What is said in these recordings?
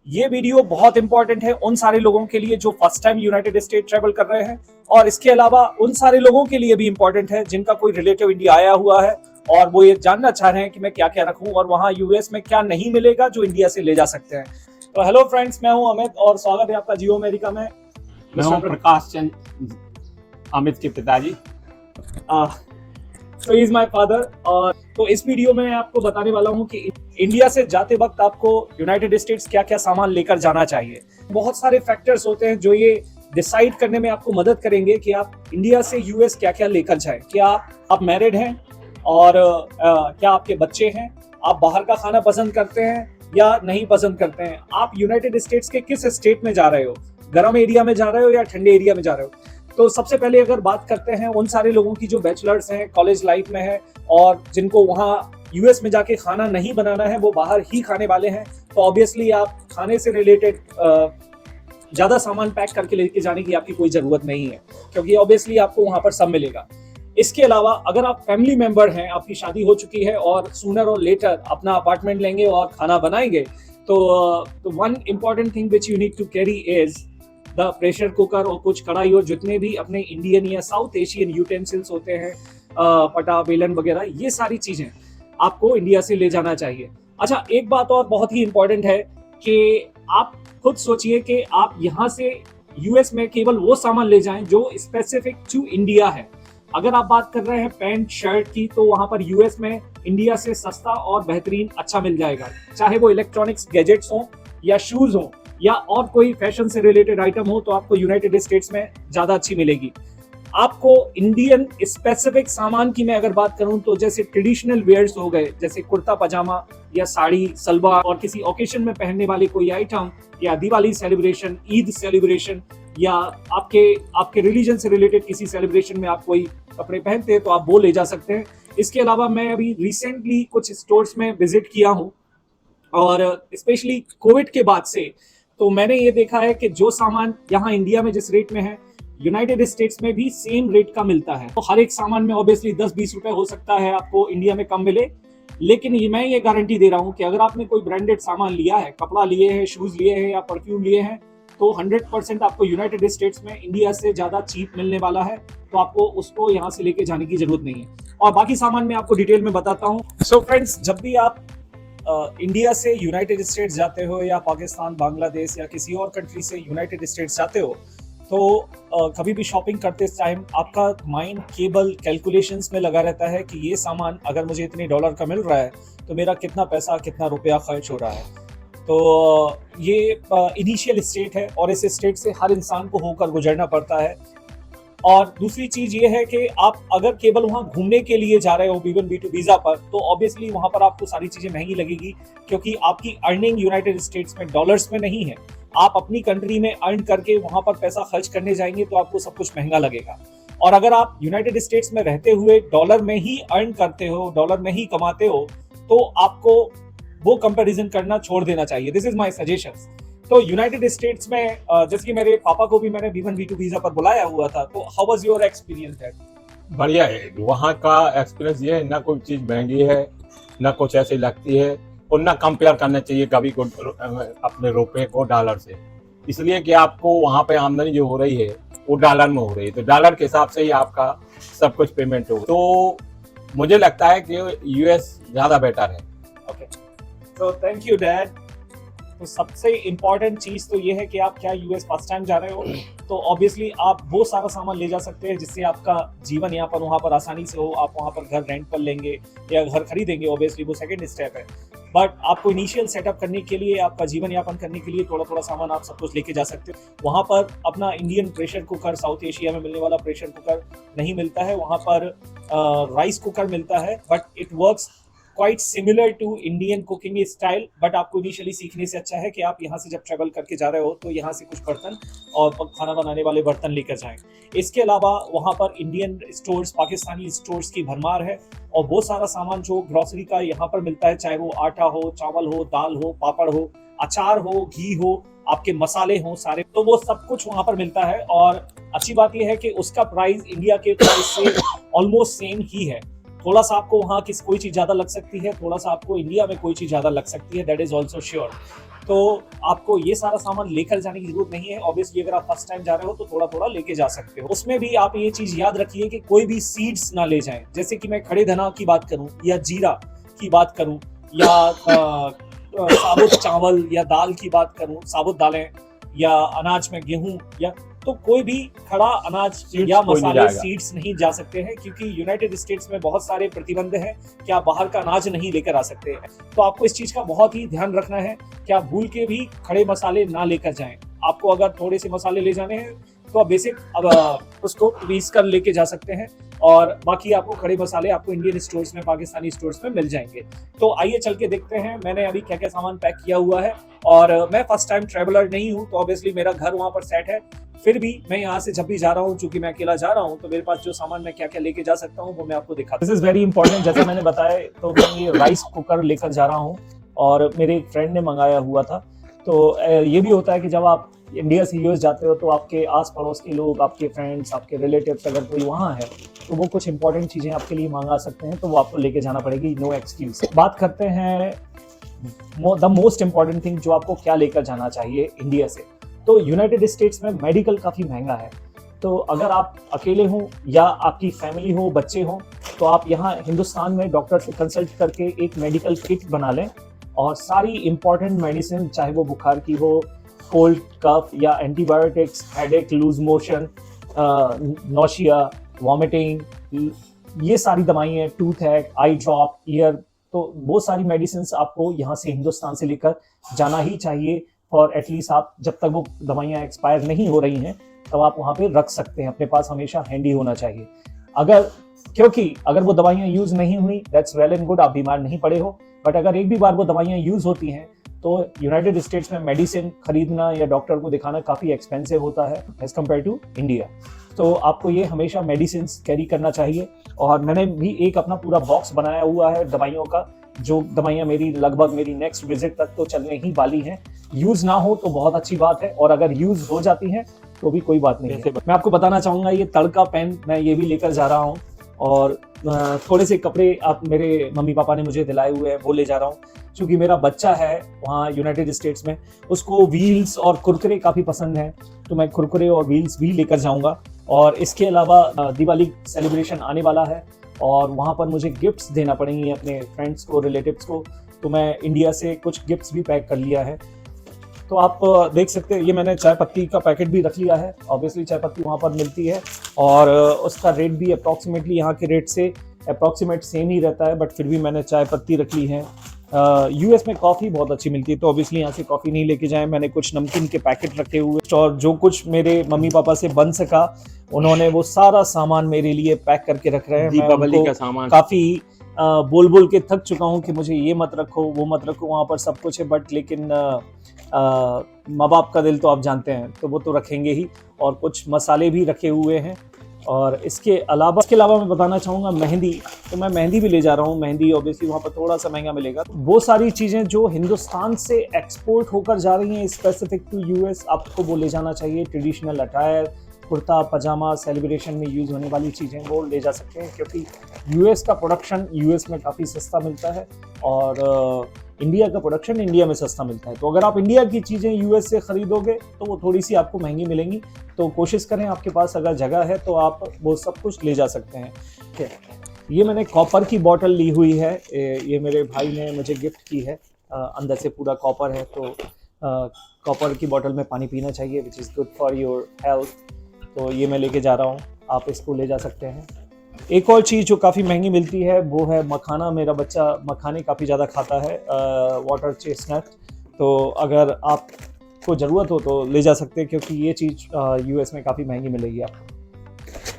ये वीडियो बहुत इंपॉर्टेंट है उन सारे लोगों के लिए जो first time United state travel कर रहे हैं, और इसके अलावा उन सारे लोगों के लिए भी इंपॉर्टेंट है जिनका कोई रिलेटिव इंडिया आया हुआ है और वो ये जानना चाह रहे हैं कि मैं क्या क्या रखूं और वहां यूएस में क्या नहीं मिलेगा जो इंडिया से ले जा सकते हैं। तो हेलो फ्रेंड्स, मैं हूं अमित और स्वागत है आपका जियो अमेरिका में। मैं हूं प्रकाश चंद, अमित के पिताजी। So he is my father। और तो इस वीडियो में आपको बताने वाला हूँ कि इंडिया से जाते वक्त आपको यूनाइटेड स्टेट्स क्या क्या सामान लेकर जाना चाहिए। बहुत सारे फैक्टर्स होते हैं जो ये डिसाइड करने में आपको मदद करेंगे कि आप इंडिया से यूएस क्या क्या लेकर जाएं। क्या आप मैरिड हैं और क्या आपके बच्चे हैं, आप बाहर का खाना पसंद करते हैं या नहीं पसंद करते हैं, आप यूनाइटेड स्टेट्स के किस स्टेट में जा रहे हो, गर्म एरिया में जा रहे हो या ठंडे एरिया में जा रहे हो। तो सबसे पहले अगर बात करते हैं उन सारे लोगों की जो बैचलर्स हैं, कॉलेज लाइफ में है और जिनको वहाँ यूएस में जाके खाना नहीं बनाना है, वो बाहर ही खाने वाले हैं, तो ऑब्वियसली आप खाने से रिलेटेड ज़्यादा सामान पैक करके लेके जाने की आपकी कोई ज़रूरत नहीं है, क्योंकि ऑब्वियसली आपको वहाँ पर सब मिलेगा। इसके अलावा अगर आप फैमिली मेंबर हैं, आपकी शादी हो चुकी है और सूनर और लेटर अपना अपार्टमेंट लेंगे और खाना बनाएंगे, तो one important thing which you need to carry is the pressure cooker और कुछ कढ़ाई और जितने भी अपने इंडियन या साउथ एशियन यूटेंसिल्स होते हैं, पटा बेलन वगैरह, ये सारी चीजें आपको इंडिया से ले जाना चाहिए। अच्छा, एक बात और बहुत ही इंपॉर्टेंट है कि आप खुद सोचिए कि आप यहाँ से यूएस में केवल वो सामान ले जाएं जो स्पेसिफिक टू इंडिया है। अगर आप बात कर रहे हैं पैंट शर्ट की, तो वहां पर यूएस में इंडिया से सस्ता और बेहतरीन अच्छा मिल जाएगा, चाहे वो इलेक्ट्रॉनिक्स गैजेट्स हो या शूज हो या और कोई फैशन से रिलेटेड आइटम हो, तो आपको यूनाइटेड स्टेट्स में ज्यादा अच्छी मिलेगी। आपको इंडियन स्पेसिफिक सामान की मैं अगर बात करूं तो जैसे ट्रेडिशनल वेयर्स हो गए, जैसे कुर्ता पजामा या साड़ी सलवार, और किसी ओकेशन में पहनने वाले कोई आइटम, या दिवाली सेलिब्रेशन, ईद सेलिब्रेशन, या आपके रिलीजन से रिलेटेड किसी सेलिब्रेशन में आप कोई कपड़े पहनते हैं तो आप वो ले जा सकते हैं। इसके अलावा मैं अभी रिसेंटली कुछ स्टोर्स में विजिट किया हूँ और स्पेशली कोविड के बाद से तो मैंने ये देखा है कि जो सामान यहाँ इंडिया में जिस रेट में है, यूनाइटेड स्टेट्स में भी सेम रेट का मिलता है। तो हर एक सामान में ऑब्वियसली 10-20 रुपए हो सकता है आपको इंडिया में कम मिले, लेकिन मैं ये गारंटी दे रहा हूँ कि अगर आपने कोई ब्रांडेड सामान लिया है, कपड़ा लिए है, शूज लिए हैं या परफ्यूम लिए हैं, तो 100% आपको यूनाइटेड स्टेट्स में इंडिया से ज्यादा चीप मिलने वाला है। तो आपको उसको यहाँ से लेके जाने की जरूरत नहीं है और बाकी सामान मैं आपको डिटेल में बताता हूँ। सो फ्रेंड्स, जब भी आप इंडिया से यूनाइटेड स्टेट्स जाते हो या पाकिस्तान, बांग्लादेश या किसी और कंट्री से यूनाइटेड स्टेट्स जाते हो, तो कभी भी शॉपिंग करते टाइम आपका माइंड केवल कैलकुलेशंस में लगा रहता है कि ये सामान अगर मुझे इतने डॉलर का मिल रहा है तो मेरा कितना पैसा, कितना रुपया खर्च हो रहा है। तो ये इनिशियल स्टेट है और इस स्टेट से हर इंसान को होकर गुजरना पड़ता है। और दूसरी चीज ये है कि आप अगर केवल वहां घूमने के लिए जा रहे हो B1 B2 वीजा पर, तो ऑब्वियसली वहां पर आपको सारी चीजें महंगी लगेगी, क्योंकि आपकी अर्निंग यूनाइटेड स्टेट्स में डॉलर्स में नहीं है। आप अपनी कंट्री में अर्न करके वहां पर पैसा खर्च करने जाएंगे तो आपको सब कुछ महंगा लगेगा। और अगर आप यूनाइटेड स्टेट्स में रहते हुए डॉलर में ही अर्न करते हो, डॉलर में ही कमाते हो, तो आपको वो कंपैरिजन करना छोड़ देना चाहिए। This is my suggestions. तो यूनाइटेड स्टेट्स में जैसे कि मेरे पापा को भी मैंने B1 B2 वीजा पर बुलाया हुआ था, तो how was your experience that? बढ़िया है वहाँ का एक्सपीरियंस। ये है ना कोई चीज़ महंगी है, ना कुछ ऐसी लगती है, और ना कंपेयर करना चाहिए कभी को अपने रुपए को डॉलर से, इसलिए कि आपको वहाँ पे आमदनी जो हो रही है वो डॉलर में हो रही है, तो डॉलर के हिसाब से ही आपका सब कुछ पेमेंट हो। तो मुझे लगता है कि यूएस ज़्यादा बेटर है। ओके, तो थैंक यू डैड। तो सबसे इम्पोर्टेंट चीज तो ये है कि आप क्या यूएस फर्स्ट टाइम जा रहे हो, तो ऑब्वियसली आप वो सारा सामान ले जा सकते हैं जिससे आपका जीवन यहाँ पर वहाँ पर आसानी से हो। आप वहाँ पर घर रेंट पर लेंगे या घर खरीदेंगे, ऑब्वियसली वो सेकंड स्टेप है, बट आपको इनिशियल सेटअप करने के लिए, आपका जीवन यापन करने के लिए थोड़ा थोड़ा सामान आप सब कुछ लेके जा सकते हो। वहाँ पर अपना Indian pressure cooker, south Asia में मिलने वाला प्रेशर कुकर नहीं मिलता है, वहाँ पर राइस कुकर मिलता है, but it works quite similar to Indian cooking style. But आपको इनिशियली सीखने से अच्छा है कि आप यहाँ से जब ट्रैवल करके जा रहे हो तो यहाँ से कुछ बर्तन और खाना बनाने वाले बर्तन लेकर जाएं। इसके अलावा वहाँ पर इंडियन स्टोर्स, पाकिस्तानी स्टोर्स की भरमार है और वो सारा सामान जो ग्रोसरी का यहाँ पर मिलता है, चाहे वो आटा हो, चावल हो, दाल हो, पापड़ हो, अचार हो, घी हो, आपके मसाले हो सारे, तो वो सब कुछ वहाँ पर मिलता है। और अच्छी बात यह है कि उसका प्राइस इंडिया के प्राइस से ऑलमोस्ट सेम ही है। थोड़ा सा आपको वहाँ कोई चीज ज्यादा लग सकती है, थोड़ा सा आपको इंडिया में कोई चीज ज्यादा लग सकती है, दैट इज ऑल्सो श्योर। तो आपको ये सारा सामान लेकर जाने की जरूरत नहीं है। ऑब्वियसली अगर आप फर्स्ट टाइम जा रहे हो तो थोड़ा थोड़ा लेके जा सकते हो। उसमें भी आप ये चीज याद रखिए कि कोई भी सीड्स ना ले जाएं। जैसे कि मैं खड़े धना की बात करूं या जीरा की बात करूं या साबुत चावल या दाल की बात करूं, साबुत दालें या अनाज में गेहूं, या तो कोई भी खड़ा अनाज या मसाले सीड्स नहीं जा सकते हैं, क्योंकि यूनाइटेड स्टेट्स में बहुत सारे प्रतिबंध हैं कि आप बाहर का अनाज नहीं लेकर आ सकते हैं। तो आपको इस चीज का बहुत ही ध्यान रखना है कि आप भूल के भी खड़े मसाले ना लेकर जाएं। आपको अगर थोड़े से मसाले ले जाने हैं तो आप बेसिक अब उसको पीस कर लेके जा सकते हैं, और बाकी आपको खड़े मसाले आपको इंडियन स्टोर्स में, पाकिस्तानी स्टोर्स में मिल जाएंगे। तो आइए चल के देखते हैं मैंने अभी क्या क्या सामान पैक किया हुआ है। और मैं फर्स्ट टाइम ट्रेवलर नहीं हूँ, तो ऑब्वियसली मेरा घर वहाँ पर सेट है। फिर भी मैं यहाँ से जब भी जा रहा हूँ, चूंकि मैं अकेला जा रहा हूँ, तो मेरे पास जो सामान मैं क्या क्या लेके जा सकता हूँ वो मैं आपको दिखाता हूँ। This is very important. जैसे मैंने बताया, तो मैं ये राइस कुकर लेकर जा रहा हूँ और मेरे एक फ्रेंड ने मंगाया हुआ था। तो ये भी होता है कि जब आप इंडिया से यूएस जाते हो तो आपके आस पड़ोस के लोग, आपके फ्रेंड्स, आपके रिलेटिव्स अगर कोई वहाँ है तो वो कुछ इंपॉर्टेंट चीज़ें आपके लिए मंगा सकते हैं, तो वो आपको लेके जाना पड़ेगी, नो एक्सक्यूज। बात करते हैं द मोस्ट इंपॉर्टेंट थिंग, जो आपको क्या लेकर जाना चाहिए इंडिया से। तो यूनाइटेड स्टेट्स में मेडिकल काफ़ी महंगा है। तो अगर आप अकेले हो या आपकी फैमिली हो, बच्चे हो, तो आप यहाँ हिंदुस्तान में डॉक्टर से कंसल्ट करके एक मेडिकल किट बना लें, और सारी इंपॉर्टेंट मेडिसिन, चाहे वो बुखार की हो, कोल्ड कफ या antibiotics, headache, loose motion, nausea, vomiting, ये सारी दवाइयाँ, toothache, eye drop, ear, तो वो सारी मेडिसिन आपको यहाँ से हिंदुस्तान से लेकर जाना ही चाहिए। और एटलीस्ट आप जब तक वो दवाइयाँ एक्सपायर नहीं हो रही हैं तब आप वहाँ पे रख सकते हैं, अपने पास हमेशा हैंडी होना चाहिए। क्योंकि अगर वो दवाइयाँ यूज नहीं हुई, दैट्स वेल एंड गुड, आप बीमार नहीं पड़े हो, बट अगर एक भी बार वो दवाइयाँ यूज होती हैं तो यूनाइटेड स्टेट्स में मेडिसिन खरीदना या डॉक्टर को दिखाना काफ़ी एक्सपेंसिव होता है एज कम्पेयर टू इंडिया। तो आपको ये हमेशा मेडिसिन कैरी करना चाहिए। और मैंने भी एक अपना पूरा बॉक्स बनाया हुआ है दवाइयों का, जो दवाइयाँ मेरी लगभग मेरी नेक्स्ट विजिट तक तो चलने ही वाली हैं। यूज़ ना हो तो बहुत अच्छी बात है, और अगर यूज़ हो जाती हैं तो भी कोई बात नहीं है। मैं आपको बताना चाहूँगा, ये तड़का पेन मैं ये भी लेकर जा रहा हूँ, और थोड़े से कपड़े आप मेरे मम्मी पापा ने मुझे दिलाए हुए हैं वो ले जा रहा हूँ, क्योंकि मेरा बच्चा है वहाँ यूनाइटेड स्टेट्स में, उसको व्हील्स और कुरकुरे काफ़ी पसंद हैं, तो मैं कुरकुरे और व्हील्स भी लेकर जाऊँगा। और इसके अलावा दिवाली सेलिब्रेशन आने वाला है और वहाँ पर मुझे गिफ्ट्स देना पड़ेंगे अपने फ्रेंड्स को, रिलेटिव्स को, तो मैं इंडिया से कुछ गिफ्ट्स भी पैक कर लिया है। तो आप देख सकते हैं, ये मैंने चाय पत्ती का पैकेट भी रख लिया है। ऑब्वियसली चाय पत्ती वहाँ पर मिलती है और उसका रेट भी अप्रॉक्सीमेटली यहाँ के रेट से अप्रॉक्सीमेट सेम ही रहता है, बट फिर भी मैंने चाय पत्ती रख ली है। यूएस में कॉफ़ी बहुत अच्छी मिलती है, तो ऑब्वियसली यहाँ से कॉफ़ी नहीं लेके जाएं। मैंने कुछ नमकीन के पैकेट रखे हुए, और जो कुछ मेरे मम्मी पापा से बन सका उन्होंने वो सारा सामान मेरे लिए पैक करके रख रहे हैं। दीपावली का सामान काफ़ी बोल बोल के थक चुका हूँ कि मुझे ये मत रखो, वो मत रखो, वहाँ पर सब कुछ है, बट लेकिन माँ बाप का दिल तो आप जानते हैं, तो वो तो रखेंगे ही। और कुछ मसाले भी रखे हुए हैं। और इसके अलावा मैं बताना चाहूँगा मेहंदी, तो मैं मेहंदी भी ले जा रहा हूँ। मेहंदी ऑब्वियसली वहाँ पर थोड़ा सा महंगा मिलेगा। वो सारी चीज़ें जो हिंदुस्तान से एक्सपोर्ट होकर जा रही हैं स्पेसिफिक टू यूएस, आपको वो ले जाना चाहिए। ट्रेडिशनल अटायर, कुर्ता पजामा, सेलिब्रेशन में यूज़ होने वाली चीज़ें वो ले जा सकते हैं, क्योंकि यूएस का प्रोडक्शन यूएस में काफ़ी सस्ता मिलता है और इंडिया का प्रोडक्शन इंडिया में सस्ता मिलता है। तो अगर आप इंडिया की चीज़ें यूएस से ख़रीदोगे तो वो थोड़ी सी आपको महंगी मिलेंगी। तो कोशिश करें, आपके पास अगर जगह है तो आप वो सब कुछ ले जा सकते हैं। ठीक है, ये मैंने कॉपर की बॉटल ली हुई है, ये मेरे भाई ने मुझे गिफ्ट की है। अंदर से पूरा कॉपर है, तो कॉपर की बॉटल में पानी पीना चाहिए, which is good for your health. तो ये मैं लेके जा रहा हूँ, आप इसको ले जा सकते हैं। एक और चीज़ जो काफ़ी महंगी मिलती है वो है मखाना। मेरा बच्चा मखाने काफ़ी ज़्यादा खाता है, वाटर चेस्टनट। तो अगर आपको ज़रूरत हो तो ले जा सकते हैं, क्योंकि ये चीज़ यूएस में काफ़ी महंगी मिलेगी आपको।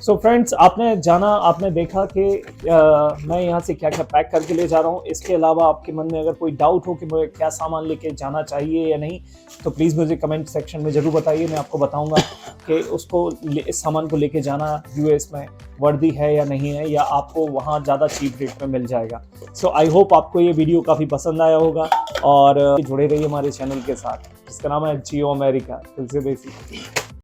सो फ्रेंड्स, आपने देखा कि मैं यहाँ से क्या क्या पैक करके ले जा रहा हूँ। इसके अलावा आपके मन में अगर कोई डाउट हो कि मुझे क्या सामान लेके जाना चाहिए या नहीं, तो प्लीज़ मुझे कमेंट सेक्शन में ज़रूर बताइए। मैं आपको बताऊँगा कि इस सामान को लेके जाना यूएस में वर्दी है या नहीं है, या आपको वहाँ ज़्यादा चीप रेट में मिल जाएगा। सो आई होप आपको ये वीडियो काफ़ी पसंद आया होगा, और जुड़े रहिए हमारे चैनल के साथ, जिसका नाम है जियो अमेरिका, दिल से देसी।